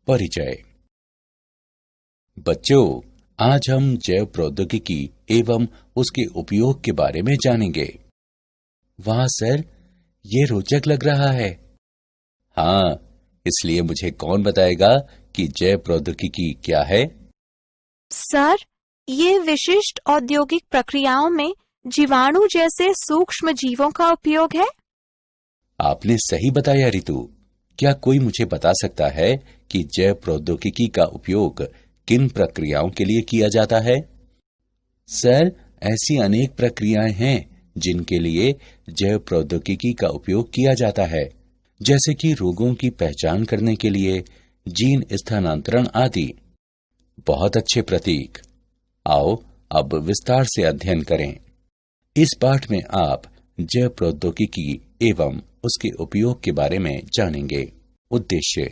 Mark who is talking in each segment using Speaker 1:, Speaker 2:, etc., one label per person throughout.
Speaker 1: परिचय। बच्चों, आज हम जैव प्रौद्योगिकी एवं उसके उपयोग के बारे में जानेंगे। वाह सर, ये रोचक लग रहा है। हाँ, इसलिए मुझे कौन बताएगा कि जैव प्रौद्योगिकी क्या है?
Speaker 2: सर, ये विशिष्ट औद्योगिक प्रक्रियाओं में जीवाणु जैसे सूक्ष्म जीवों का उपयोग है।
Speaker 1: आपने सही बताया रितु। क्या कोई मुझे बता सकता है कि जैव प्रौद्योगिकी का उपयोग किन प्रक्रियाओं के लिए किया जाता है? सर, ऐसी अनेक प्रक्रियाएं हैं जिनके लिए जैव प्रौद्योगिकी का उपयोग किया जाता है, जैसे कि रोगों की पहचान करने के लिए जीन स्थानांतरण आदि। बहुत अच्छे प्रतीक। आओ अब विस्तार से अध्ययन करें। इस पाठ में आप जैव प्रौद्योगिकी एवं उसके उपयोग के बारे में जानेंगे। उद्देश्य।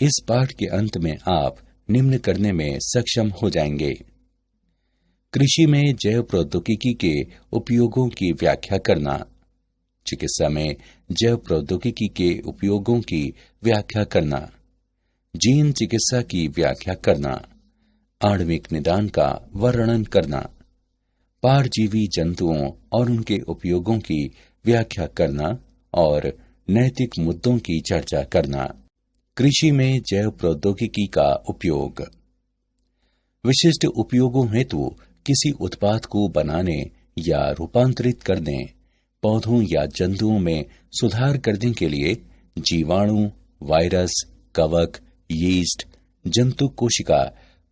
Speaker 1: इस पाठ के अंत में आप निम्न करने में सक्षम हो जाएंगे। कृषि में जैव प्रौद्योगिकी के उपयोगों की व्याख्या करना, चिकित्सा में जैव प्रौद्योगिकी के उपयोगों की व्याख्या करना, जीन चिकित्सा की व्याख्या करना, आणविक निदान का वर्णन करना, पारजीवी जंतुओं और उनके उपयोगों की व्याख्या करना और नैतिक मुद्दों की चर्चा करना। कृषि में जैव प्रौद्योगिकी का उपयोग। विशिष्ट उपयोगों हेतु किसी उत्पाद को बनाने या रूपांतरित करने, पौधों या जंतुओं में सुधार करने के लिए जीवाणु, वायरस, कवक, यीस्ट, जंतु कोशिका,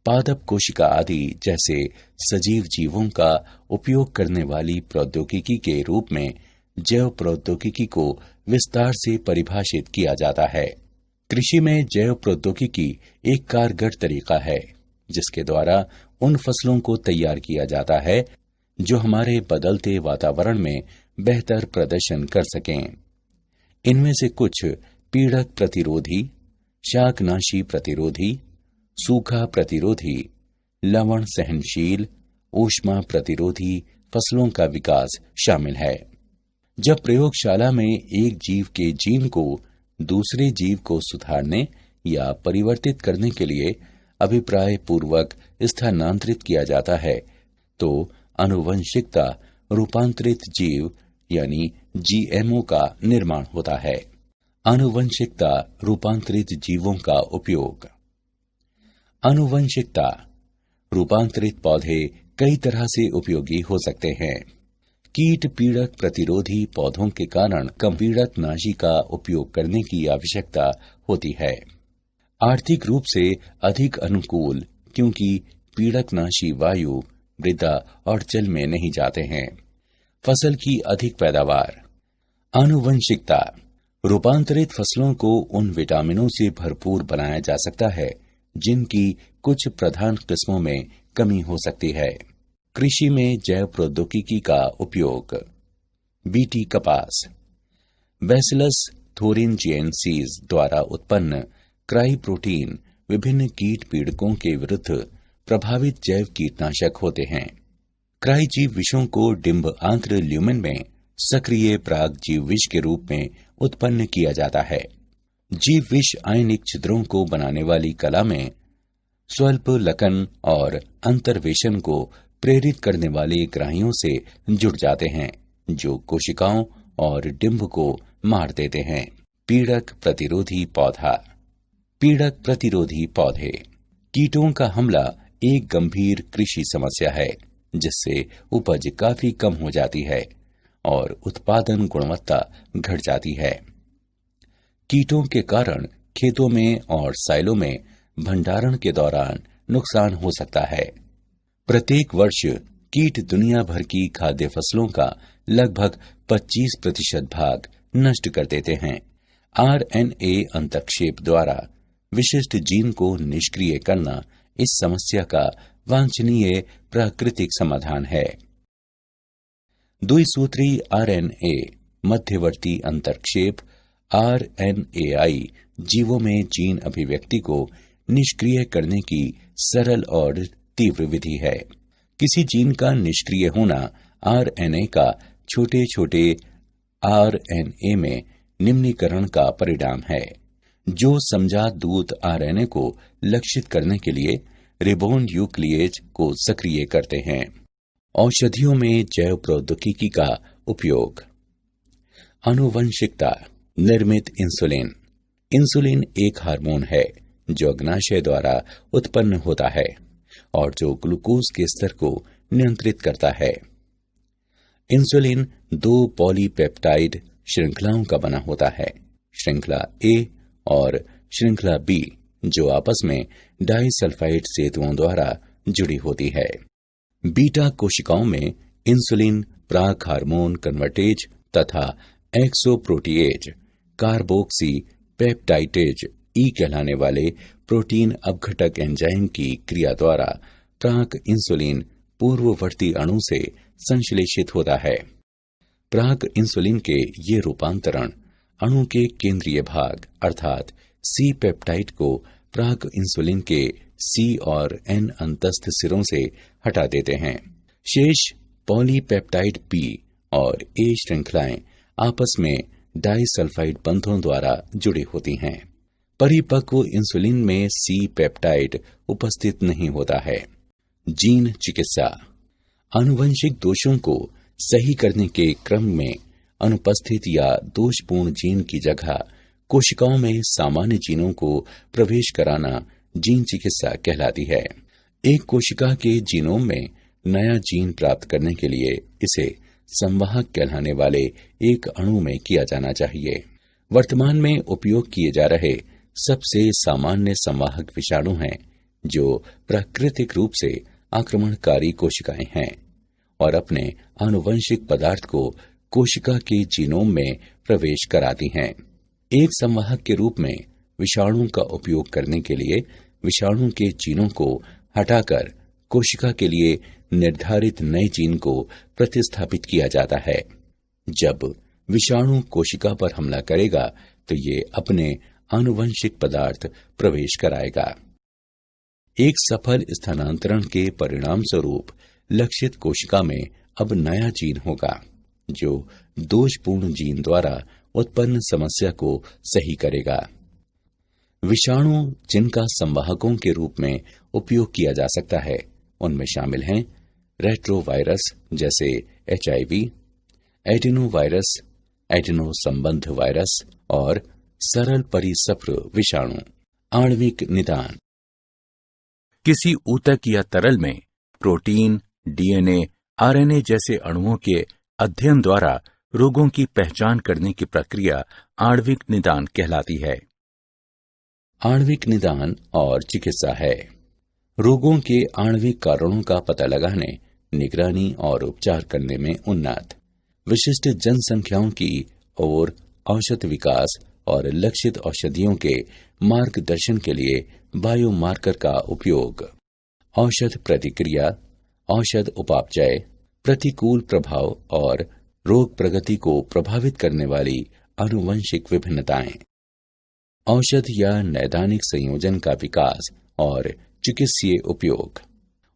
Speaker 1: पादप कोशिका आदि जैसे सजीव जीवों का उपयोग करने वाली प्रौद्योगिकी के रूप में जैव प्रौद्योगिकी को विस्तार से परिभाषित किया जाता है। कृषि में जैव प्रौद्योगिकी एक कारगर तरीका है जिसके द्वारा उन फसलों को तैयार किया जाता है जो हमारे बदलते वातावरण में बेहतर प्रदर्शन कर सकें। इनमें से कुछ पीड़क प्रतिरोधी, शाकनाशी प्रतिरोधी, सूखा प्रतिरोधी, लवण सहनशील, ऊष्मा प्रतिरोधी फसलों का विकास शामिल है। जब प्रयोगशाला में एक जीव के जीन को दूसरे जीव को सुधारने या परिवर्तित करने के लिए अभिप्राय पूर्वक स्थानांतरित किया जाता है तो आनुवंशिकता रूपांतरित जीव यानी जीएमओ का निर्माण होता है। आनुवंशिकता रूपांतरित जीवों का उपयोग। आनुवंशिकता रूपांतरित पौधे कई तरह से उपयोगी हो सकते हैं। कीट पीड़क प्रतिरोधी पौधों के कारण कम पीड़कनाशी का उपयोग करने की आवश्यकता होती है। आर्थिक रूप से अधिक अनुकूल क्योंकि पीड़कनाशी वायु, मृदा और जल में नहीं जाते हैं। फसल की अधिक पैदावार। आनुवंशिकता रूपांतरित फसलों को उन विटामिनों से भरपूर बनाया जा सकता है जिनकी कुछ प्रधान किस्मों में कमी हो सकती है। कृषि में जैव प्रौद्योगिकी का उपयोग। बीटी कपास। बैसिलस थोरिनजिएंसिस द्वारा उत्पन्न क्राई प्रोटीन विभिन्न कीट पीड़कों के विरुद्ध प्रभावित जैव कीटनाशक होते हैं। क्राई जीव विषों को डिंब आंत्र ल्यूमेन में सक्रिय प्राग जीव विष के रूप में उत्पन्न किया जाता है। जीव विष आयनिक छिद्रों को बनाने वाली कला में स्वल्प लकन और अंतर्वेशन को प्रेरित करने वाले ग्राहियों से जुड़ जाते हैं जो कोशिकाओं और डिंब को मार देते हैं। पीड़क प्रतिरोधी पौधा। पीड़क प्रतिरोधी पौधे। कीटों का हमला एक गंभीर कृषि समस्या है जिससे उपज काफी कम हो जाती है और उत्पादन गुणवत्ता घट जाती है। कीटों के कारण खेतों में और साइलों में भंडारण के दौरान नुकसान हो सकता है। प्रत्येक वर्ष कीट दुनिया भर की खाद्य फसलों का लगभग 25% भाग नष्ट कर देते हैं। आरएनए अंतक्षेप द्वारा विशिष्ट जीन को निष्क्रिय करना इस समस्या का वांछनीय प्राकृतिक समाधान है। द्विसूत्री आरएनए मध्यवर्ती अंतक्षेप आरएनएआई जीवों में जीन अभिव्यक्ति को निष्क्रिय करने की सरल और तीव्र विधि है। किसी जीन का निष्क्रिय होना आरएनए का छोटे छोटे आरएनए में निम्नीकरण का परिणाम है जो समजात दूत आरएनए को लक्षित करने के लिए रिबोन्यूक्लिएज को सक्रिय करते हैं। औषधियों में जैव प्रौद्योगिकी का उपयोग। आनुवंशिकता निर्मित इंसुलिन। इंसुलिन एक हार्मोन है जो अग्नाशय द्वारा उत्पन्न होता है और जो ग्लूकोज के स्तर को नियंत्रित करता है। इंसुलिन 2 पॉलीपेप्टाइड श्रृंखलाओं का बना होता है, श्रृंखला ए और श्रृंखला बी, जो आपस में डाइसल्फाइड सेतुओं द्वारा जुड़ी होती है। बीटा कोशिकाओं में इंसुलिन प्राक हार्मोन कन्वर्टेज तथा एक्सोप्रोटीएज कार्बोक्सी पेप्टाइडेज ई कहलाने वाले प्रोटीन अपघटक एंजाइम की क्रिया द्वारा प्राक इंसुलिन पूर्ववर्ती अणु से संश्लेषित होता है। प्राक इंसुलिन के ये रूपांतरण अणु के केंद्रीय भाग अर्थात सी पेप्टाइड को प्राक इंसुलिन के सी और एन अंतस्थ सिरों से हटा देते हैं। शेष पॉलीपेप्टाइड बी और ए श्रृंखलाएं आपस में डाइसल्फाइड बंधों द्वारा जुड़ी होती हैं। परिपक्व इंसुलिन में सी पेप्टाइड उपस्थित नहीं होता है। जीन चिकित्सा। आनुवंशिक दोषों को सही करने के क्रम में अनुपस्थित या दोषपूर्ण जीन की जगह कोशिकाओं में सामान्य जीनों को प्रवेश कराना जीन चिकित्सा कहलाती है। एक कोशिका के जीनोम में नया जीन प्राप्त करने के लिए इसे संवाहक कहलाने वाले एक अणु में किया जाना चाहिए। वर्तमान में उपयोग किए जा रहे सबसे सामान्य संवाहक विषाणु हैं जो प्राकृतिक रूप से आक्रमणकारी कोशिकाएं हैं और अपने आनुवंशिक पदार्थ को कोशिका के जीनोम में प्रवेश कराती हैं। एक संवाहक के रूप में विषाणु का उपयोग करने के लिए विषाणु के जीनों को हटाकर कोशिका के लिए निर्धारित नए जीन को प्रतिस्थापित किया जाता है। जब विषाणु कोशिका पर हमला करेगा तो ये अपने आनुवंशिक पदार्थ प्रवेश कराएगा। एक सफल स्थानांतरण के परिणाम स्वरूप लक्षित कोशिका में अब नया जीन होगा जो दोषपूर्ण जीन द्वारा उत्पन्न समस्या को सही करेगा। विषाणु जिनका संवाहकों के रूप में उपयोग किया जा सकता है उनमें शामिल हैं रेट्रोवायरस जैसे HIV, एडिनोवायरस, एडिनो संबंध वायरस और सरल परिसप्र विषाणु। आणविक निदान।
Speaker 3: किसी ऊतक या तरल में प्रोटीन, DNA, RNA जैसे अणुओं के अध्ययन द्वारा रोगों की पहचान करने की प्रक्रिया आणविक निदान कहलाती है।
Speaker 1: आणविक निदान और चिकित्सा है रोगों के आणविक कारणों का पता लगाने, निगरानी और उपचार करने में उन्नत विशिष्ट जनसंख्याओं की ओर औषध विकास और लक्षित औषधियों के मार्गदर्शन के लिए बायोमार्कर का उपयोग। औषध प्रतिक्रिया, औषध उपापचय, प्रतिकूल प्रभाव और रोग प्रगति को प्रभावित करने वाली आनुवंशिक विभिन्नताएं। औषध या नैदानिक संयोजन का विकास और चिकित्सीय उपयोग।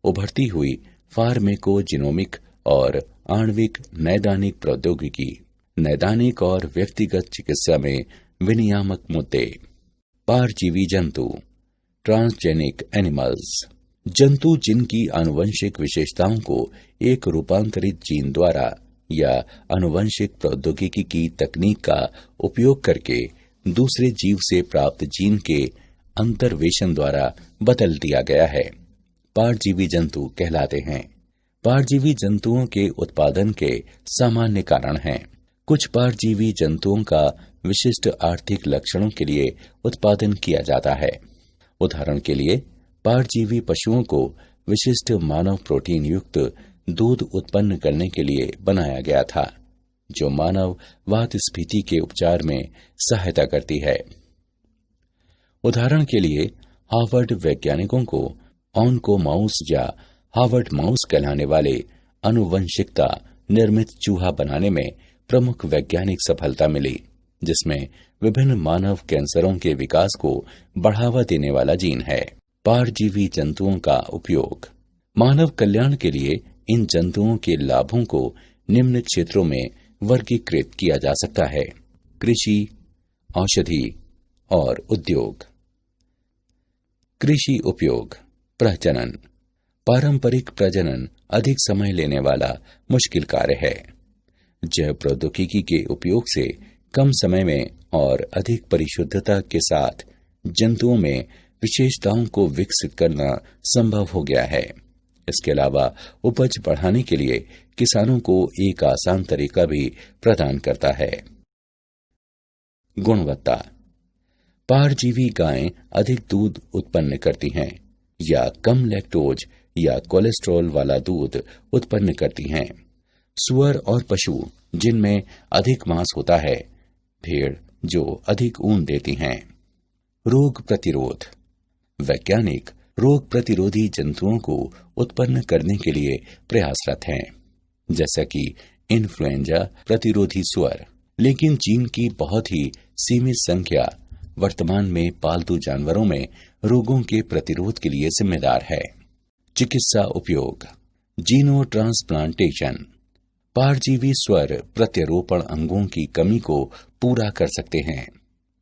Speaker 1: उभरती हुई फार्मेकोजिनोमिक और आणविक नैदानिक प्रौद्योगिकी, नैदानिक और व्यक्तिगत चिकित्सा में विनियामक मुद्दे। पारजीवी जंतु, ट्रांसजेनिक एनिमल्स, जंतु जिनकी आनुवंशिक विशेषताओं को एक रूपांतरित जीन द्वारा या आनुवंशिक प्रौद्योगिकी की तकनीक का उपयोग करके दूसरे जीव से प्राप्त जीन के अंतर्वेशन द्वारा बदल दिया गया है, पारजीवी जंतु कहलाते हैं। पारजीवी जंतुओं के उत्पादन के सामान्य कारण हैं। कुछ पारजीवी जंतुओं का विशिष्ट आर्थिक लक्षणों के लिए उत्पादन किया जाता है। उदाहरण के लिए पारजीवी पशुओं को विशिष्ट मानव प्रोटीन युक्त दूध उत्पन्न करने के लिए बनाया गया था, जो मानव वातस्फीति के उपचार में सहायता करती है। उदाहरण के लिए हार्वर्ड वैज्ञानिकों को ऑनकोमाउस या हार्वर्ड माउस कहलाने वाले आनुवंशिकता निर्मित चूहा बनाने में प्रमुख वैज्ञानिक सफलता मिली, जिसमें विभिन्न मानव कैंसरों के विकास को बढ़ावा देने वाला जीन है। पारजीवी जंतुओं का उपयोग। मानव कल्याण के लिए इन जंतुओं के लाभों को निम्न क्षेत्रों में वर्गीकृत किया जा सकता है: कृषि, औषधि, और उद्योग। कृषि उपयोग। प्रजनन। पारंपरिक प्रजनन अधिक समय लेने वाला मुश्किल कार्य है। जैव प्रौद्योगिकी के उपयोग से कम समय में और अधिक परिशुद्धता के साथ जंतुओं में विशेषताओं को विकसित करना संभव हो गया है। इसके अलावा उपज बढ़ाने के लिए किसानों को एक आसान तरीका भी प्रदान करता है। गुणवत्ता। पारजीवी गायें अधिक दूध उत्पन्न करती हैं या कम लैक्टोज या कोलेस्ट्रॉल वाला दूध उत्पन्न करती हैं। सुअर और पशु जिनमें अधिक मांस होता है, भेड़ जो अधिक ऊन देती हैं। रोग प्रतिरोध। वैज्ञानिक रोग प्रतिरोधी जंतुओं को उत्पन्न करने के लिए प्रयासरत हैं, जैसा कि इन्फ्लुएंजा प्रतिरोधी सुअर, लेकिन जीन की बहुत ही सीमित संख्या वर्तमान में पालतू जानवरों में रोगों के प्रतिरोध के लिए जिम्मेदार है। चिकित्सा उपयोग। जीनो ट्रांसप्लांटेशन। पारजीवी स्वर प्रत्यारोपण अंगों की कमी को पूरा कर सकते हैं।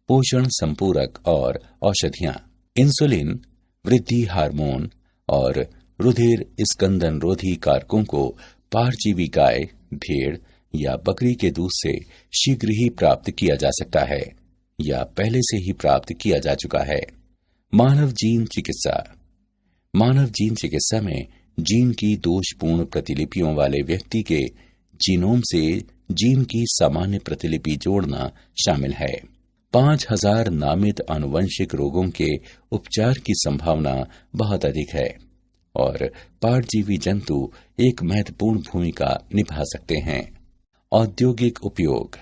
Speaker 1: पोषण संपूरक और औषधियां। इंसुलिन, वृद्धि हार्मोन और रुधिर स्कंदन रोधी कारकों को पारजीवी गाय, भेड़ या बकरी के दूध से शीघ्र ही प्राप्त किया जा सकता है या पहले से ही प्राप्त किया जा चुका है। मानव जीन चिकित्सा। मानव जीन चिकित्सा में जीन की दोषपूर्ण प्रतिलिपियों वाले व्यक्ति के जीनोम से जीन की सामान्य प्रतिलिपि जोड़ना शामिल है। 5000 नामित आनुवंशिक रोगों के उपचार की संभावना बहुत अधिक है और पारजीवी जंतु एक महत्वपूर्ण भूमिका निभा सकते हैं। औद्योगिक उपयोग।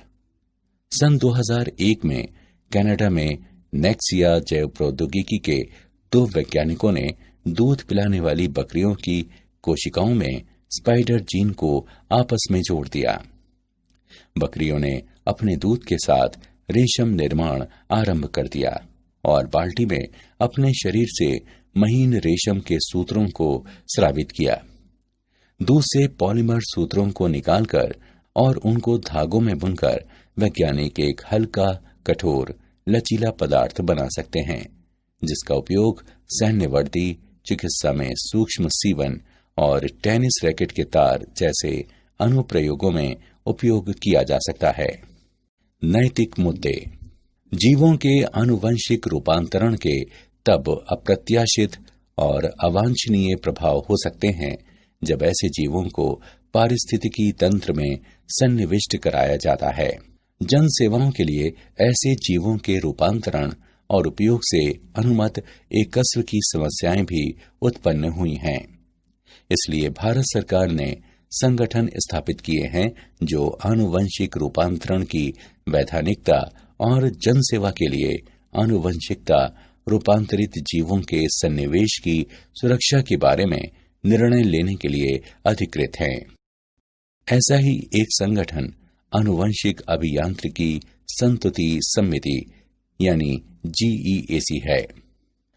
Speaker 1: सन 2001 में कनाडा में नेक्सिया जैव प्रौद्योगिकी के 2 वैज्ञानिकों ने दूध पिलाने वाली बकरियों की कोशिकाओं में स्पाइडर जीन को आपस में जोड़ दिया। बकरियों ने अपने दूध के साथ रेशम निर्माण आरंभ कर दिया और बाल्टी में अपने शरीर से महीन रेशम के सूत्रों को स्रावित किया। दूध से पॉलीमर सूत्रों को निकालकर और उनको धागों में बुनकर वैज्ञानिक एक हल्का, कठोर, लचीला पदार्थ बना सकते हैं, जिसका उपयोग सैन्य वर्दी, चिकित्सा में सूक्ष्म सीवन और टेनिस रैकेट के तार जैसे अनुप्रयोगों में उपयोग किया जा सकता है। नैतिक मुद्दे। जीवों के आनुवंशिक रूपांतरण के तब अप्रत्याशित और अवांछनीय प्रभाव हो सकते हैं जब ऐसे जीवों को पारिस्थितिकी तंत्र में सन्निविष्ट कराया जाता है। जन सेवाओं के लिए ऐसे जीवों के रूपांतरण और उपयोग से अनुमत एकस्व की समस्याएं भी उत्पन्न हुई हैं। इसलिए भारत सरकार ने संगठन स्थापित किए हैं जो आनुवंशिक रूपांतरण की वैधानिकता और जनसेवा के लिए आनुवंशिकता रूपांतरित जीवों के सन्निवेश की सुरक्षा के बारे में निर्णय लेने के लिए अधिकृत हैं। ऐसा ही एक संगठन आनुवंशिक अभियांत्रिकी संतुति समिति यानी GEAC है।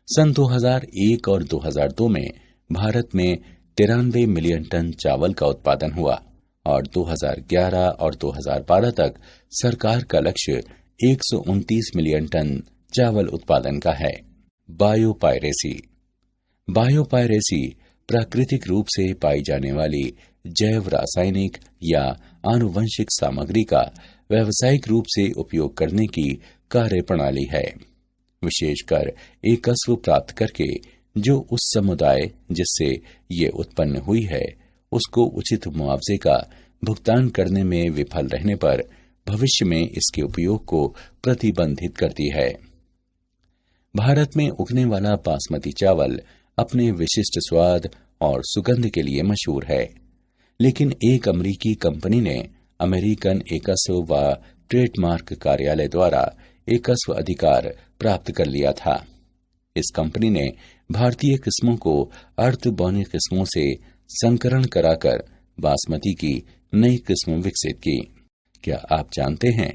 Speaker 1: सन 2001 और 2002 में भारत में 93 मिलियन टन चावल का उत्पादन हुआ और 2011 और 2012 तक सरकार का लक्ष्य 129 मिलियन टन चावल उत्पादन का है। बायोपायरेसी। बायोपायरेसी प्राकृतिक रूप से पाई जाने वाली जैव रासायनिक या आनुवंशिक सामग्री का व्यावसायिक रूप से उपयोग करने की कार्य प्रणाली है, विशेषकर एकस्व प्राप्त करके जो उस समुदाय जिससे ये उत्पन्न हुई है उसको उचित मुआवजे का भुगतान करने में विफल रहने पर भविष्य में इसके उपयोग को प्रतिबंधित करती है। भारत में उगने वाला बासमती चावल अपने विशिष्ट स्वाद और सुगंध के लिए मशहूर है, लेकिन एक अमेरिकी कंपनी ने अमेरिकन एकस्व व ट्रेडमार्क कार्यालय द्वारा एकस्व अधिकार प्राप्त कर लिया था। इस कंपनी ने भारतीय किस्मों को अर्धबौनी किस्मों से संकरण कराकर बासमती की नई किस्म विकसित की। क्या आप जानते हैं,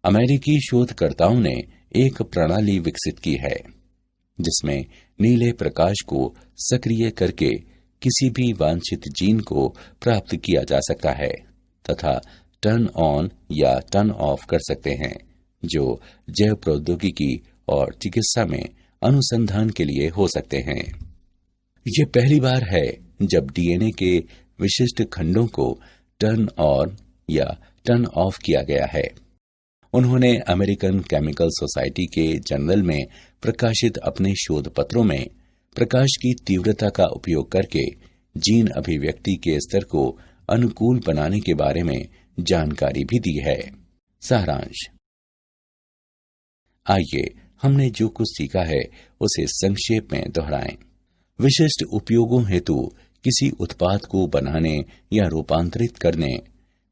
Speaker 1: अमेरिकी शोधकर्ताओं ने एक प्रणाली विकसित की है जिसमें नीले प्रकाश को सक्रिय करके किसी भी वांछित जीन को प्राप्त किया जा सकता है तथा टर्न ऑन या टर्न ऑफ कर सकते हैं, जो जैव प्रौद्योगिकी और चिकित्सा में अनुसंधान के लिए हो सकते हैं। ये पहली बार है जब डीएनए के विशिष्ट खंडों को टर्न ऑन या टर्न ऑफ किया गया है। उन्होंने अमेरिकन केमिकल सोसाइटी के जर्नल में प्रकाशित अपने शोध पत्रों में प्रकाश की तीव्रता का उपयोग करके जीन अभिव्यक्ति के स्तर को अनुकूल बनाने के बारे में जानकारी भी दी है। सारांश। आइए हमने जो कुछ सीखा है उसे संक्षेप में दोहराएं। विशिष्ट उपयोगों हेतु किसी उत्पाद को बनाने या रूपांतरित करने,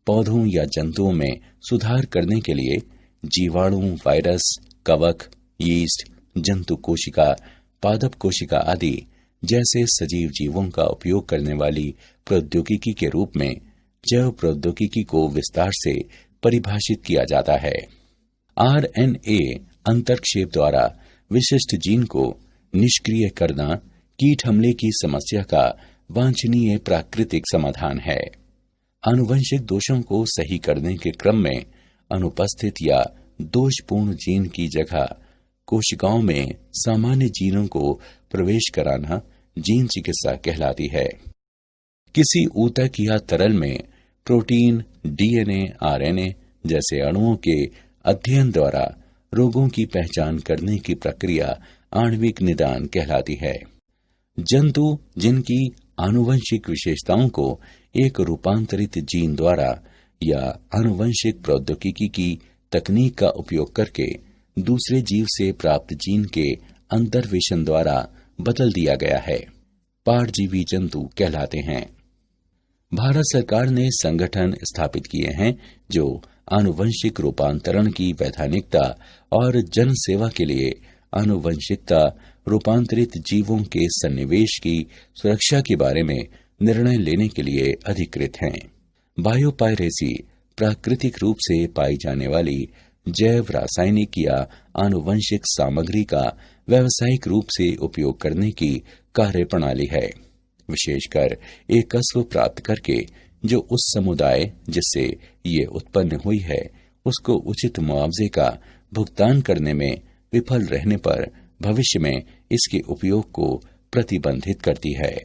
Speaker 1: पौधों या जंतुओं में सुधार करने के लिए जीवाणु, वायरस, कवक, यीस्ट, जंतु कोशिका, पादप कोशिका आदि जैसे सजीव जीवों का उपयोग करने वाली प्रौद्योगिकी के रूप में जैव प्रौद्योगिकी को विस्तार से परिभाषित किया जाता है। आरएनए अंतर्क्षेप द्वारा विशिष्ट जीन को निष्क्रिय करना कीट हमले की समस्या का वांछनीय प्राकृतिक समाधान है। आनुवंशिक दोषों को सही करने के क्रम में अनुपस्थित या दोषपूर्ण जीन की जगह कोशिकाओं में सामान्य जीनों को प्रवेश कराना जीन चिकित्सा कहलाती है। किसी ऊतक या तरल में प्रोटीन, डीएनए, आरएनए जैसे अणुओं के अध्ययन द्वारा रोगों की पहचान करने की प्रक्रिया आणविक निदान कहलाती है। जंतु जिनकी आनुवंशिक विशेषताओं को एक रूपांतरित जीन द्वारा या आनुवंशिक प्रौद्योगिकी की तकनीक का उपयोग करके दूसरे जीव से प्राप्त जीन के अंतर्वेशन द्वारा बदल दिया गया है, पारजीवी जंतु कहलाते हैं। भारत सरकार ने संगठन स्थापित किए हैं जो आनुवंशिक रूपांतरण की वैधानिकता और जन सेवा के लिए आनुवंशिकता रूपांतरित जीवों के सन्निवेश की सुरक्षा के बारे में निर्णय लेने के लिए अधिकृत हैं। बायोपायरेसी प्राकृतिक रूप से पाई जाने वाली जैव, रासायनिक या आनुवंशिक सामग्री का व्यावसायिक रूप से उपयोग करने की कार्य प्रणाली है, विशेषकर एक कस्ब प्राप्त करके जो उस समुदाय जिससे ये उत्पन्न हुई है उसको उचित मुआवजे का भुगतान करने में विफल रहने पर भविष्य में इसके उपयोग को प्रतिबंधित करती है।